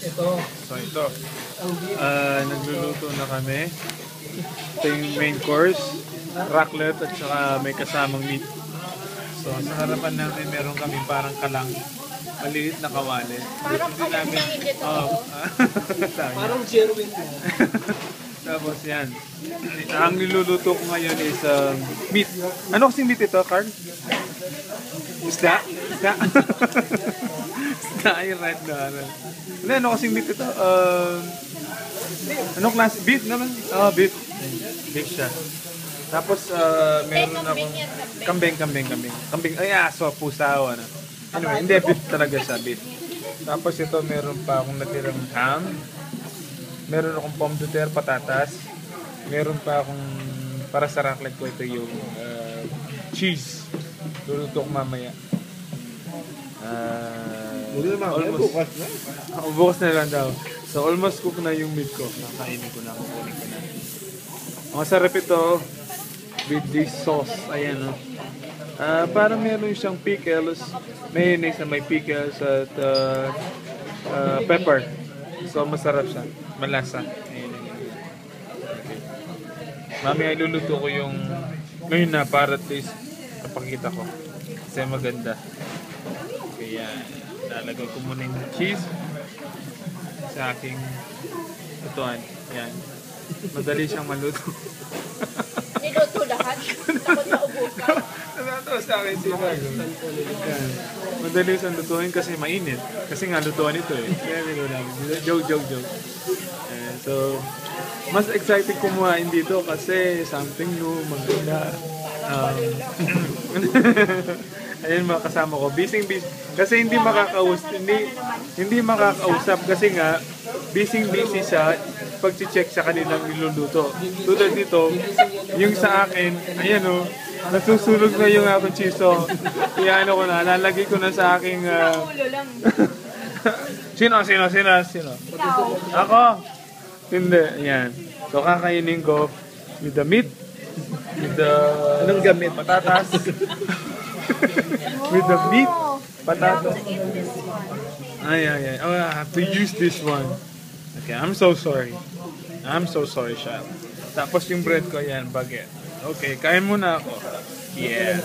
Ito. So ito, nagluluto na kami. Ito yung main course, raclette at saka may kasamang meat. So sa harapan namin meron kami parang kalang, maliit na kawali. Parang kalang-langin dito. Parang Jerwin. Tapos yan. Ang niluluto ko ngayon is meat. Ano kasing meat ito, Carl? Isda? Isda? Isda ay red na. Ano kasing meat ito? Anong klase? Beef naman? Beef. Beef siya. Tapos meron akong kambing. Kambing, ay aso, pusa o ano. Anyway, hindi, beef talaga siya, beef. Tapos ito meron pa akong natirang ham. Meron akong pomme de terre, patatas. Meron pa akong, para sa raclette ko, ito yung cheese. Luluto ko mamaya. Almost. Bukas na lang daw. So almost cook na yung meat ko. Nakainin ko na, kukunin ko na. Ang sarap ito with this sauce. Ayan o. Parang meron siyang pickles. Mayonnaise na may pickles at pepper. So masarap siya. Malasa. Ayan. Okay. Mamaya iluluto ko yung ngayon na para at least napakita ko. Kasi maganda. Kaya lalagay ko muna yung cheese sa aking lutuan. Ayan. Madali siyang maluto. Niluto lahat. Takot na ubusan. Natatawa sa akin si Margo. Madali siyang lutuin kasi mainit. Kasi nga lutuan ito eh. Kaya niluto namin. Joke. So, mas excited kumuhain dito kasi something new, maganda. Ayun mga kasama ko. Busy. Kasi hindi makakausap kasi nga busy siya pag-check sa kanilang niluluto. Tulad dito, yung sa akin, ayan o, nasusunog na yung aking chiso. Kaya ano ko na, lalagay ko na sa aking... Sino? Ako? Hindi, ayan. So kakainin ko with the meat, with the... Anong gamit? Patatas. With the meat, patatas. Ay. Oh, I have to use this one. Okay, I'm so sorry, Sean. Tapos yung bread ko, yan, baguette. Okay, kain muna ako. Yeah.